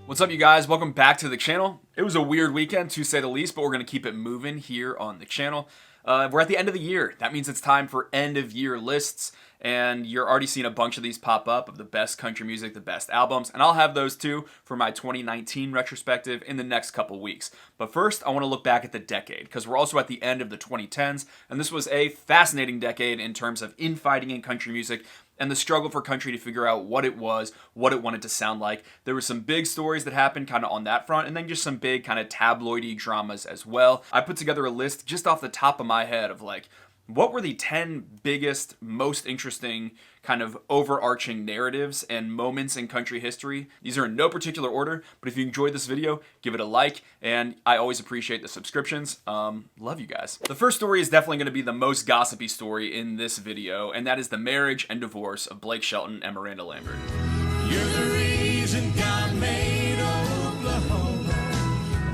What's up, you guys? Welcome back to the channel. It was a weird weekend, to say the least, but we're going to keep it moving here on the channel. We're at the end of the year. That means it's time for end-of-year lists, and you're already seeing a bunch of these pop up of the best country music, the best albums, and I'll have those too for my 2019 retrospective in the next couple weeks. But first, I want to look back at the decade, because we're also at the end of the 2010s, and this was a fascinating decade in terms of infighting in country music, and the struggle for country to figure out what it was, what it wanted to sound like. There were some big stories that happened kind of on that front, and then just some big kind of tabloidy dramas as well. I put together a list just off the top of my head of like, what were the 10 biggest, most interesting kind of overarching narratives and moments in country history? These are in no particular order, but if you enjoyed this video, give it a like, and I always appreciate the subscriptions. Love you guys. The first story is definitely going to be the most gossipy story in this video, and that is the marriage and divorce of Blake Shelton and Miranda Lambert. You're the reason God made Oklahoma.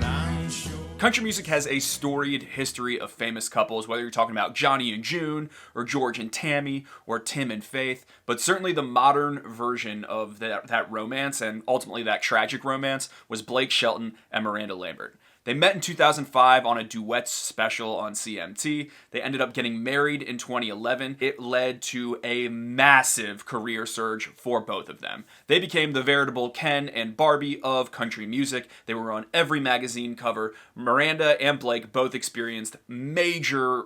I'm sure. Country music has a storied history of famous couples, whether you're talking about Johnny and June, or George and Tammy, or Tim and Faith, but certainly the modern version of that romance, and ultimately that tragic romance, was Blake Shelton and Miranda Lambert. They met in 2005 on a duet special on CMT. They ended up getting married in 2011. It led to a massive career surge for both of them. They became the veritable Ken and Barbie of country music. They were on every magazine cover. Miranda and Blake both experienced major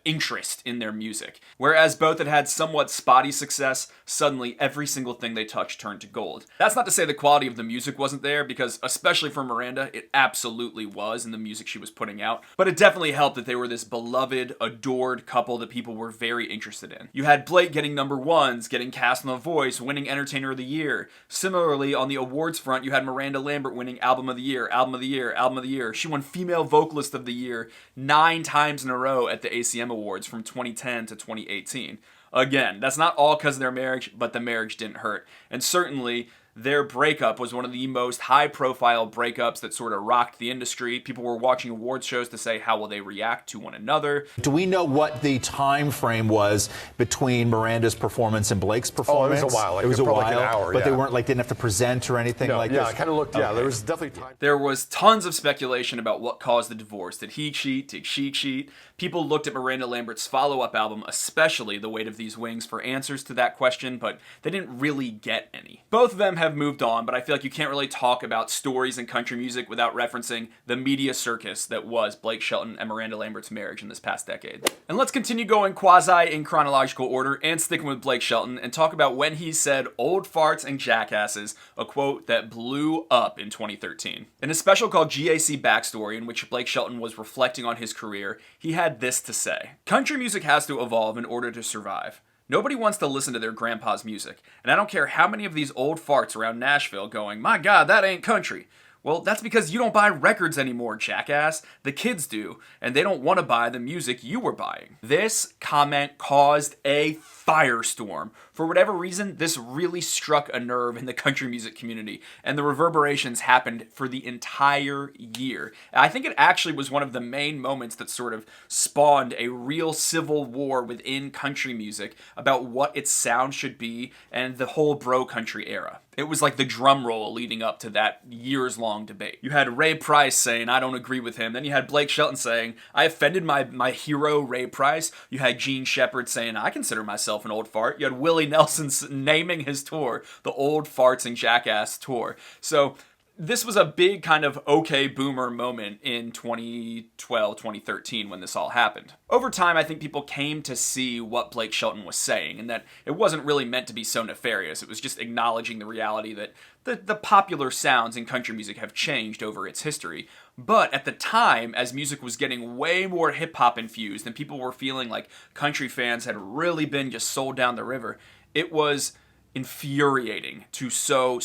interest in their music. Whereas both had had somewhat spotty success, suddenly every single thing they touched turned to gold. That's not to say the quality of the music wasn't there, because especially for Miranda, it absolutely was in the music she was putting out, but it definitely helped that they were this beloved, adored couple that people were very interested in. You had Blake getting #1s, getting cast on The Voice, winning Entertainer of the Year. Similarly, on the awards front, you had Miranda Lambert winning Album of the Year, Album of the Year, Album of the Year. She won Female Vocalist of the Year 9 times in a row at the ACM Awards from 2010 to 2018. Again, that's not all because of their marriage, but the marriage didn't hurt. And certainly, their breakup was one of the most high-profile breakups that sort of rocked the industry. People were watching awards shows to say, how will they react to one another? Do we know what the time frame was between Miranda's performance and Blake's performance? Oh, it was a while. It was a probably while, like an hour, but yeah. they weren't like didn't have to present or anything like yeah, this. I kind of looked. Yeah, there was definitely time. There was tons of speculation about what caused the divorce. Did he cheat? Did she cheat? People looked at Miranda Lambert's follow-up album, especially The Weight of These Wings, for answers to that question, but they didn't really get any. Both of them have moved on, but I feel like you can't really talk about stories in country music without referencing the media circus that was Blake Shelton and Miranda Lambert's marriage in this past decade. And let's continue going quasi in chronological order and sticking with Blake Shelton and talk about when he said "old farts and jackasses," a quote that blew up in 2013. In a special called GAC Backstory, in which Blake Shelton was reflecting on his career, he had this to say: "Country music has to evolve in order to survive. Nobody wants to listen to their grandpa's music, and I don't care how many of these old farts around Nashville going, 'My God, that ain't country.' Well, that's because you don't buy records anymore, jackass. The kids do, and they don't want to buy the music you were buying." This comment caused a firestorm. For whatever reason, this really struck a nerve in the country music community, and the reverberations happened for the entire year. I think it actually was one of the main moments that sort of spawned a real civil war within country music about what its sound should be and the whole bro country era. It was like the drum roll leading up to that years-long debate. You had Ray Price saying, "I don't agree with him." Then you had Blake Shelton saying, "I offended my hero, Ray Price." You had Gene Shepard saying, "I consider myself an old fart." You had Willie Nelson naming his tour the Old Farts and Jackass Tour. So this was a big kind of okay boomer moment in 2012, 2013 when this all happened. Over time, I think people came to see what Blake Shelton was saying, and that it wasn't really meant to be so nefarious. It was just acknowledging the reality that the popular sounds in country music have changed over its history. But at the time, as music was getting way more hip-hop infused and people were feeling like country fans had really been just sold down the river, it was infuriating to so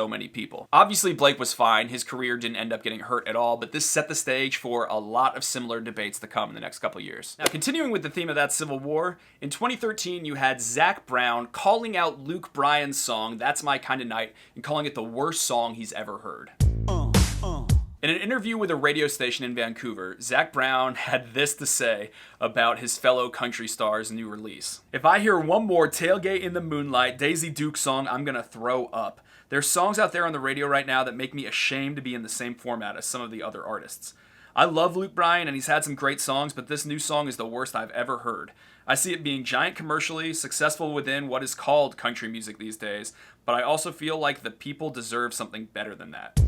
many people. Obviously, Blake was fine. His career didn't end up getting hurt at all, but this set the stage for a lot of similar debates to come in the next couple years. Now, continuing with the theme of that Civil War, in 2013, you had Zac Brown calling out Luke Bryan's song, "That's My Kinda Night," and calling it the worst song he's ever heard. In an interview with a radio station in Vancouver, Zac Brown had this to say about his fellow country star's new release. "If I hear one more Tailgate in the Moonlight Daisy Duke song, I'm gonna throw up. There's songs out there on the radio right now that make me ashamed to be in the same format as some of the other artists. I love Luke Bryan and he's had some great songs, but this new song is the worst I've ever heard. I see it being giant commercially, successful within what is called country music these days, but I also feel like the people deserve something better than that."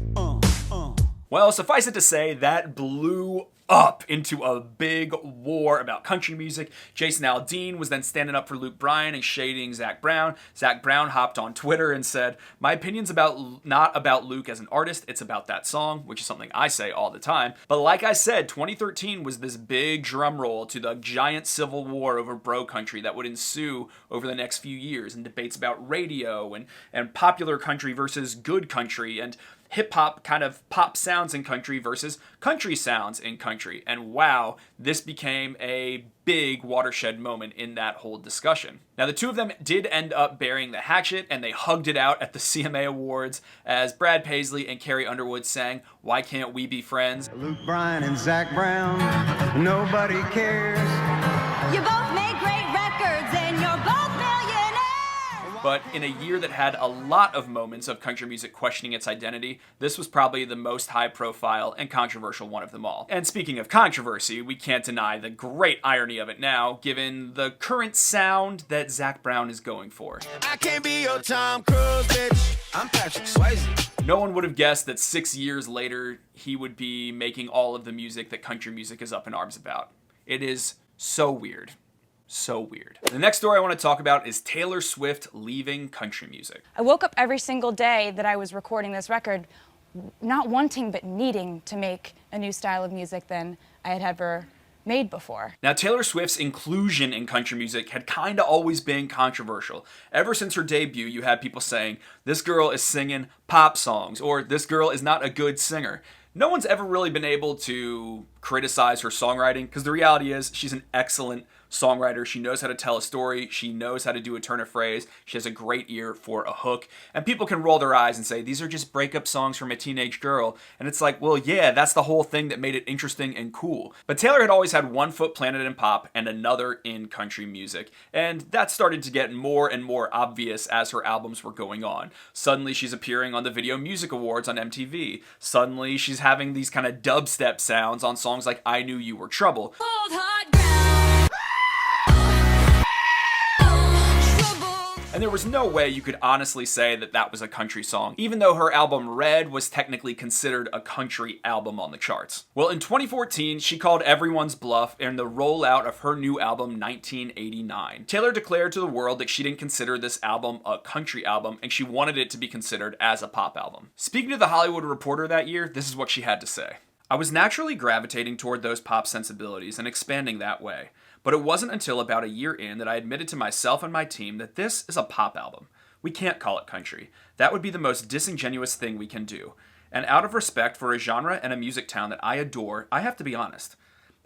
Well, suffice it to say, that blew up into a big war about country music. Jason Aldean was then standing up for Luke Bryan and shading Zac Brown. Zac Brown hopped on Twitter and said, "My opinion's not about Luke as an artist, it's about that song," which is something I say all the time. But like I said, 2013 was this big drum roll to the giant civil war over bro country that would ensue over the next few years, and debates about radio and popular country versus good country, and hip-hop kind of pop sounds in country versus country sounds in country. And wow, this became a big watershed moment in that whole discussion. Now, the two of them did end up burying the hatchet, and they hugged it out at the CMA Awards as Brad Paisley and Carrie Underwood sang "Why Can't We Be Friends?" Luke Bryan and Zac Brown, nobody cares. You both made great records and you're both millionaires. But in a year that had a lot of moments of country music questioning its identity, this was probably the most high-profile and controversial one of them all. And speaking of controversy, we can't deny the great irony of it now, given the current sound that Zac Brown is going for. I can't be your Tom Cruise, bitch. I'm Patrick Swayze. No one would have guessed that 6 years later, he would be making all of the music that country music is up in arms about. It is so weird. So weird. The next story I want to talk about is Taylor Swift leaving country music. I woke up every single day that I was recording this record not wanting but needing to make a new style of music than I had ever made before. Now, Taylor Swift's inclusion in country music had kind of always been controversial. Ever since her debut, you had people saying, "This girl is singing pop songs," or "This girl is not a good singer." No one's ever really been able to criticize her songwriting, because the reality is she's an excellent songwriter. She knows how to tell a story. She knows how to do a turn of phrase. She has a great ear for a hook. And people can roll their eyes and say, these are just breakup songs from a teenage girl. And it's like, well, yeah, that's the whole thing that made it interesting and cool. But Taylor had always had one foot planted in pop and another in country music. And that started to get more and more obvious as her albums were going on. Suddenly she's appearing on the Video Music Awards on MTV. Suddenly she's having these kind of dubstep sounds on songs like I Knew You Were Trouble. Cold hard ground. And there was no way you could honestly say that that was a country song, even though her album Red was technically considered a country album on the charts. Well, in 2014, she called everyone's bluff in the rollout of her new album, 1989. Taylor declared to the world that she didn't consider this album a country album, and she wanted it to be considered as a pop album. Speaking to The Hollywood Reporter that year, this is what she had to say. "I was naturally gravitating toward those pop sensibilities and expanding that way. But it wasn't until about a year in that I admitted to myself and my team that this is a pop album. We can't call it country. That would be the most disingenuous thing we can do. And out of respect for a genre and a music town that I adore, I have to be honest.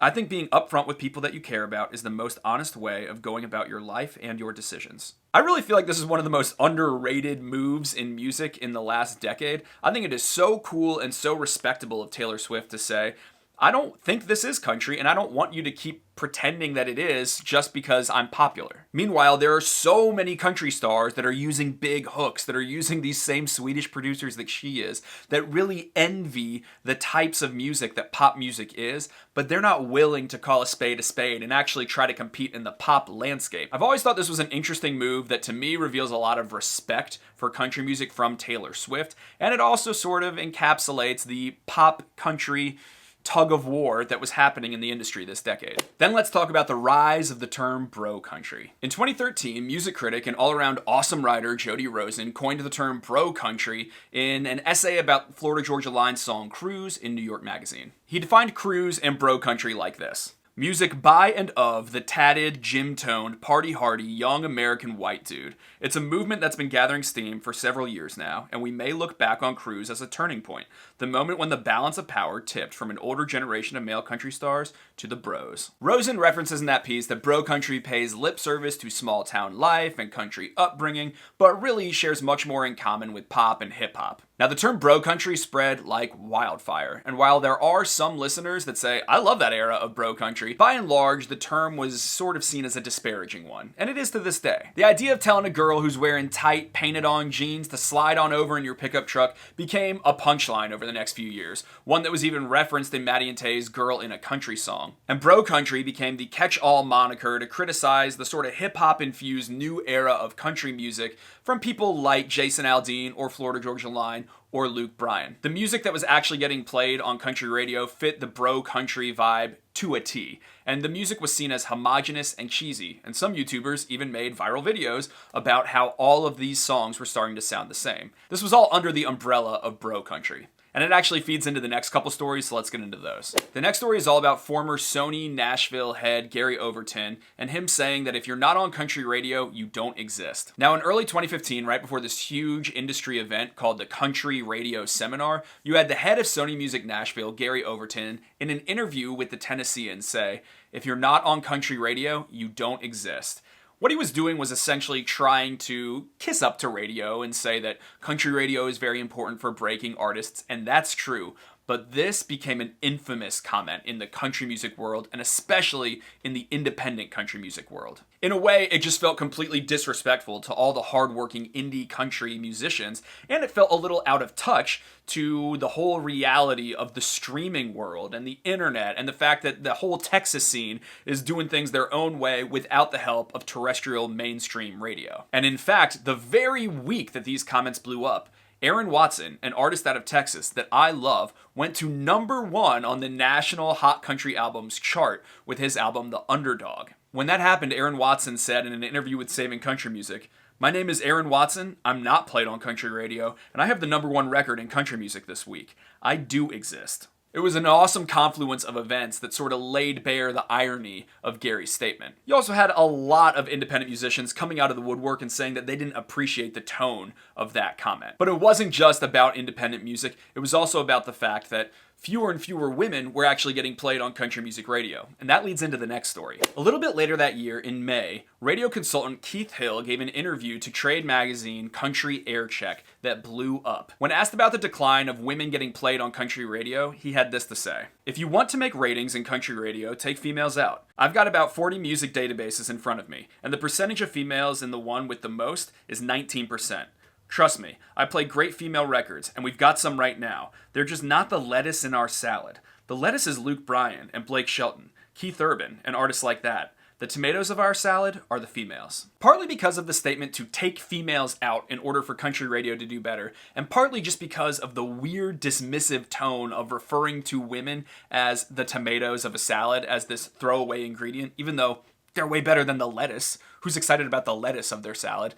I think being upfront with people that you care about is the most honest way of going about your life and your decisions." I really feel like this is one of the most underrated moves in music in the last decade. I think it is so cool and so respectable of Taylor Swift to say, I don't think this is country, and I don't want you to keep pretending that it is just because I'm popular. Meanwhile, there are so many country stars that are using big hooks, that are using these same Swedish producers that she is, that really envy the types of music that pop music is, but they're not willing to call a spade and actually try to compete in the pop landscape. I've always thought this was an interesting move that to me reveals a lot of respect for country music from Taylor Swift, and it also sort of encapsulates the pop country tug of war that was happening in the industry this decade. Then let's talk about the rise of the term bro country. In 2013, music critic and all-around awesome writer Jody Rosen coined the term bro country in an essay about Florida Georgia Line's song Cruise in New York Magazine. He defined cruise and bro country like this: music by and of the tatted, gym-toned, party-hardy, young American white dude. It's a movement that's been gathering steam for several years now, and we may look back on Cruise as a turning point, the moment when the balance of power tipped from an older generation of male country stars to the bros. Rosen references in that piece that bro country pays lip service to small-town life and country upbringing, but really shares much more in common with pop and hip-hop. Now, the term bro country spread like wildfire, and while there are some listeners that say, I love that era of bro country, by and large, the term was sort of seen as a disparaging one, and it is to this day. The idea of telling a girl who's wearing tight, painted-on jeans to slide on over in your pickup truck became a punchline over the next few years, one that was even referenced in Maddie and Tay's Girl in a Country song. And bro country became the catch-all moniker to criticize the sort of hip-hop infused new era of country music from people like Jason Aldean or Florida Georgia Line or Luke Bryan. The music that was actually getting played on country radio fit the bro country vibe to a T, and the music was seen as homogenous and cheesy, and some YouTubers even made viral videos about how all of these songs were starting to sound the same. This was all under the umbrella of bro country. And it actually feeds into the next couple stories, so let's get into those. The next story is all about former Sony Nashville head Gary Overton and him saying that if you're not on country radio, you don't exist. Now, in early 2015, right before this huge industry event called the Country Radio Seminar, you had the head of Sony Music Nashville, Gary Overton, in an interview with the Tennessean say, if you're not on country radio, you don't exist. What he was doing was essentially trying to kiss up to radio and say that country radio is very important for breaking artists, and that's true. But this became an infamous comment in the country music world, and especially in the independent country music world. In a way, it just felt completely disrespectful to all the hardworking indie country musicians, and it felt a little out of touch to the whole reality of the streaming world and the internet, and the fact that the whole Texas scene is doing things their own way without the help of terrestrial mainstream radio. And in fact, the very week that these comments blew up, Aaron Watson, an artist out of Texas that I love, went to #1 on the National Hot Country Albums chart with his album The Underdog. When that happened, Aaron Watson said in an interview with Saving Country Music, "My name is Aaron Watson, I'm not played on country radio, and I have the #1 record in country music this week. I do exist." It was an awesome confluence of events that sort of laid bare the irony of Gary's statement. You also had a lot of independent musicians coming out of the woodwork and saying that they didn't appreciate the tone of that comment. But it wasn't just about independent music, it was also about the fact that fewer and fewer women were actually getting played on country music radio. And that leads into the next story. A little bit later that year, in May, radio consultant Keith Hill gave an interview to trade magazine Country Air Check that blew up. When asked about the decline of women getting played on country radio, he had this to say: "If you want to make ratings in country radio, take females out. I've got about 40 music databases in front of me, and the percentage of females in the one with the most is 19%. Trust me, I play great female records, and we've got some right now. They're just not the lettuce in our salad. The lettuce is Luke Bryan and Blake Shelton, Keith Urban, and artists like that. The tomatoes of our salad are the females." Partly because of the statement to take females out in order for country radio to do better, and partly just because of the weird dismissive tone of referring to women as the tomatoes of a salad as this throwaway ingredient, even though they're way better than the lettuce. Who's excited about the lettuce of their salad?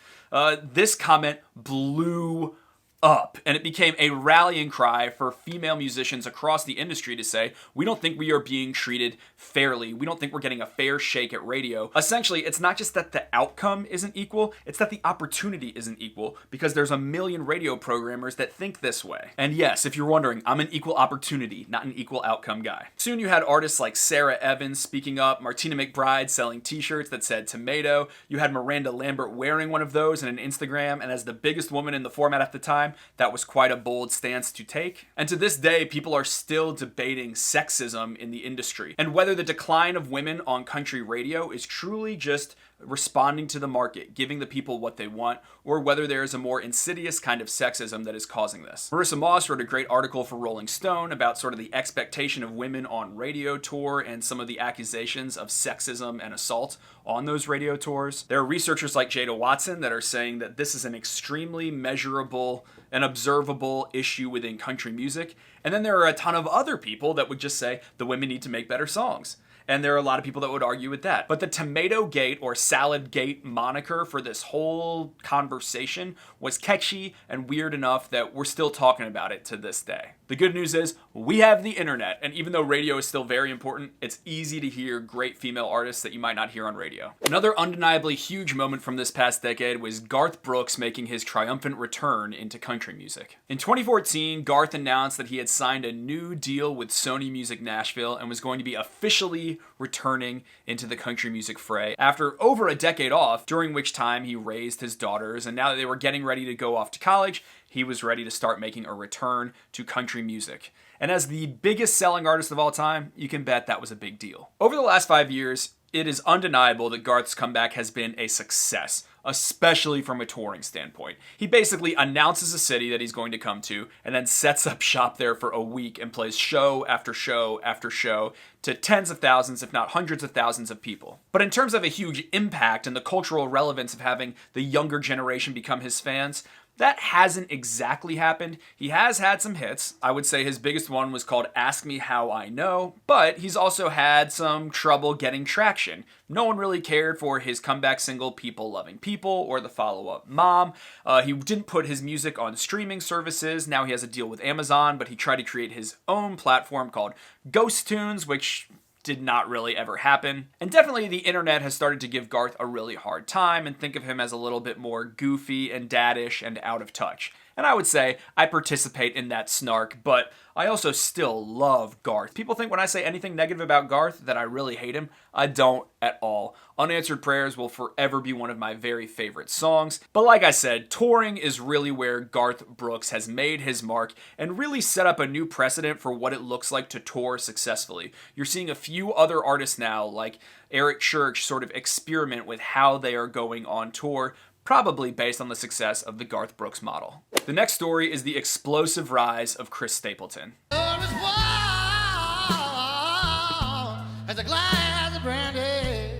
This comment blew up, and it became a rallying cry for female musicians across the industry to say, we don't think we are being treated fairly. We don't think we're getting a fair shake at radio. Essentially, it's not just that the outcome isn't equal, it's that the opportunity isn't equal, because there's a million radio programmers that think this way. And yes, if you're wondering, I'm an equal opportunity, not an equal outcome guy. Soon you had artists like Sarah Evans speaking up, Martina McBride selling t-shirts that said tomato, you had Miranda Lambert wearing one of those in an Instagram, and as the biggest woman in the format at the time, that was quite a bold stance to take. And to this day, people are still debating sexism in the industry, and whether the decline of women on country radio is truly just responding to the market, giving the people what they want, or whether there is a more insidious kind of sexism that is causing this. Marissa Moss wrote a great article for Rolling Stone about sort of the expectation of women on radio tour and some of the accusations of sexism and assault on those radio tours. There are researchers like Jada Watson that are saying that this is an extremely measurable and observable issue within country music. And then there are a ton of other people that would just say the women need to make better songs. And there are a lot of people that would argue with that. But the Tomato Gate or Salad Gate moniker for this whole conversation was catchy and weird enough that we're still talking about it to this day. The good news is we have the internet, and even though radio is still very important, it's easy to hear great female artists that you might not hear on radio. Another undeniably huge moment from this past decade was Garth Brooks making his triumphant return into country music. In 2014, Garth announced that he had signed a new deal with Sony Music Nashville and was going to be officially returning into the country music fray after over a decade off, during which time he raised his daughters, and now that they were getting ready to go off to college, he was ready to start making a return to country music. And as the biggest selling artist of all time, you can bet that was a big deal. Over the last 5 years, it is undeniable that Garth's comeback has been a success, especially from a touring standpoint. He basically announces a city that he's going to come to and then sets up shop there for a week and plays show after show after show to tens of thousands, if not hundreds of thousands of people. But in terms of a huge impact and the cultural relevance of having the younger generation become his fans, that hasn't exactly happened. He has had some hits. I would say his biggest one was called Ask Me How I Know, but he's also had some trouble getting traction. No one really cared for his comeback single People Loving People or the follow-up Mom. He didn't put his music on streaming services. Now he has a deal with Amazon, but he tried to create his own platform called Ghost Tunes, which did not really ever happen. And definitely the internet has started to give Garth a really hard time and think of him as a little bit more goofy and daddish and out of touch. And I would say I participate in that snark, but I also still love Garth. People think when I say anything negative about Garth that I really hate him. I don't at all. Unanswered Prayers will forever be one of my very favorite songs. But like I said, touring is really where Garth Brooks has made his mark and really set up a new precedent for what it looks like to tour successfully. You're seeing a few other artists now, like Eric Church, sort of experiment with how they are going on tour, probably based on the success of the Garth Brooks model. The next story is the explosive rise of Chris Stapleton.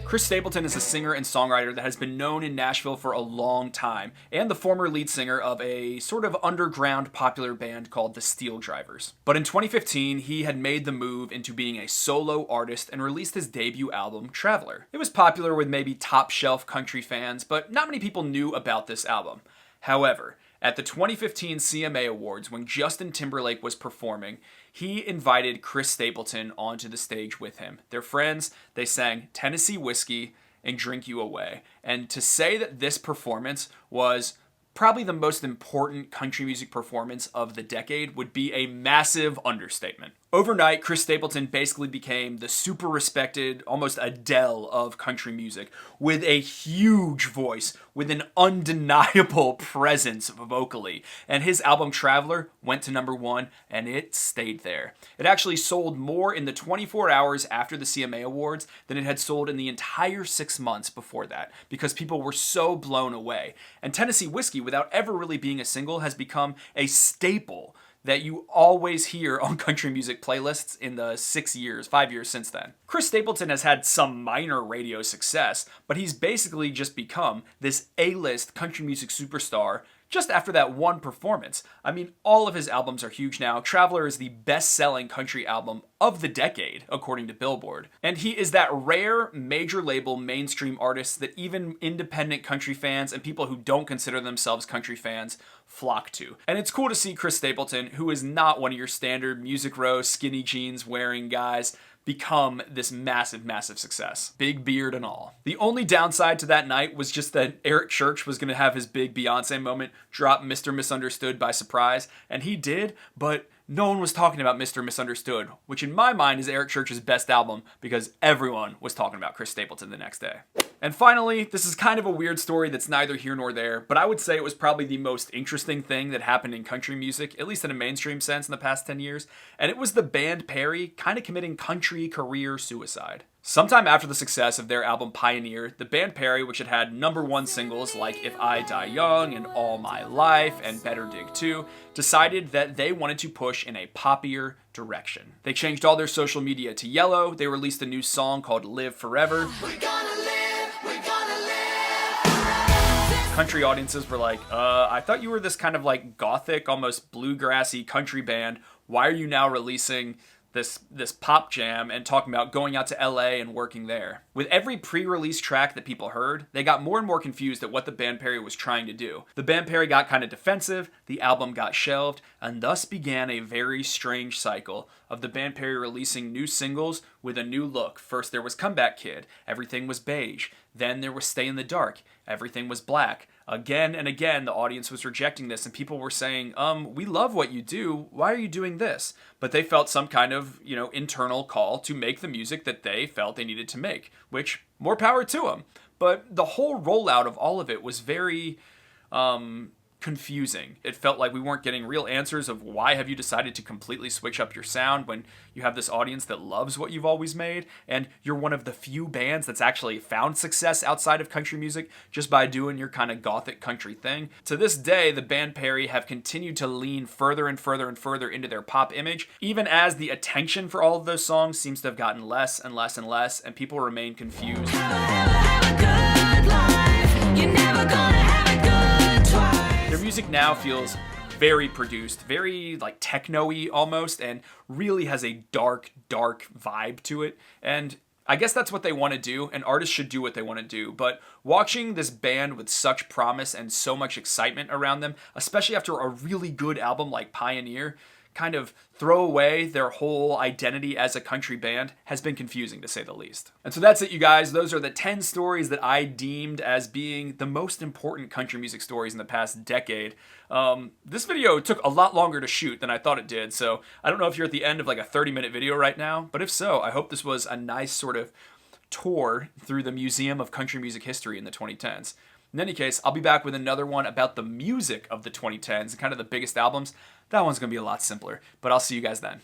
Chris Stapleton is a singer and songwriter that has been known in Nashville for a long time, and the former lead singer of a sort of underground popular band called the Steel Drivers. But in 2015, he had made the move into being a solo artist and released his debut album, Traveler. It was popular with maybe top-shelf country fans, but not many people knew about this album. However, at the 2015 CMA Awards, when Justin Timberlake was performing, he invited Chris Stapleton onto the stage with him. They're friends, they sang Tennessee Whiskey and Drink You Away. And to say that this performance was probably the most important country music performance of the decade would be a massive understatement. Overnight, Chris Stapleton basically became the super respected, almost Adele of country music, with a huge voice, with an undeniable presence vocally. And his album Traveler went to #1, and it stayed there. It actually sold more in the 24 hours after the CMA Awards than it had sold in the entire 6 months before that, because people were so blown away. And Tennessee Whiskey, without ever really being a single, has become a staple that you always hear on country music playlists in the 5 years since then. Chris Stapleton has had some minor radio success, but he's basically just become this A-list country music superstar just after that one performance. I mean, all of his albums are huge now. Traveler is the best-selling country album of the decade, according to Billboard. And he is that rare, major label, mainstream artist that even independent country fans and people who don't consider themselves country fans flock to. And it's cool to see Chris Stapleton, who is not one of your standard Music Row, skinny jeans wearing guys, become this massive, massive success. Big beard and all. The only downside to that night was just that Eric Church was going to have his big Beyonce moment, drop Mr. Misunderstood by surprise, and he did, but no one was talking about Mr. Misunderstood, which in my mind is Eric Church's best album because everyone was talking about Chris Stapleton the next day. And finally, this is kind of a weird story that's neither here nor there, but I would say it was probably the most interesting thing that happened in country music, at least in a mainstream sense in the past 10 years, and it was the band Perry kind of committing country career suicide. Sometime after the success of their album Pioneer, the band Perry, which had had #1 singles like If I Die Young and All My Life and Better Dig 2, decided that they wanted to push in a poppier direction. They changed all their social media to yellow, they released a new song called Live Forever. Country audiences were like, I thought you were this kind of like gothic, almost bluegrassy country band. Why are you now releasing this pop jam and talking about going out to LA and working there? With every pre-release track that people heard, they got more and more confused at what the band Perry was trying to do. The band Perry got kind of defensive, the album got shelved, and thus began a very strange cycle of the band Perry releasing new singles with a new look. First there was Comeback Kid, everything was beige. Then there was Stay in the Dark, everything was black. Again and again, the audience was rejecting this, and people were saying, we love what you do, why are you doing this? But they felt some kind of, internal call to make the music that they felt they needed to make, which, more power to them. But the whole rollout of all of it was very, confusing. It felt like we weren't getting real answers of why have you decided to completely switch up your sound when you have this audience that loves what you've always made, and you're one of the few bands that's actually found success outside of country music just by doing your kind of gothic country thing. To this day, the band Perry have continued to lean further and further and further into their pop image, even as the attention for all of those songs seems to have gotten less and less and less, and people remain confused. Their music now feels very produced, very like techno-y almost, and really has a dark, dark vibe to it. And I guess that's what they want to do, and artists should do what they want to do. But watching this band with such promise and so much excitement around them, especially after a really good album like Pioneer, kind of throw away their whole identity as a country band has been confusing, to say the least. And so that's it, you guys. Those are the 10 stories that I deemed as being the most important country music stories in the past decade. This video took a lot longer to shoot than I thought it did, so I don't know if you're at the end of like a 30-minute video right now, but if so, I hope this was a nice sort of tour through the Museum of Country Music History in the 2010s. In any case, I'll be back with another one about the music of the 2010s, kind of the biggest albums. That one's going to be a lot simpler, but I'll see you guys then.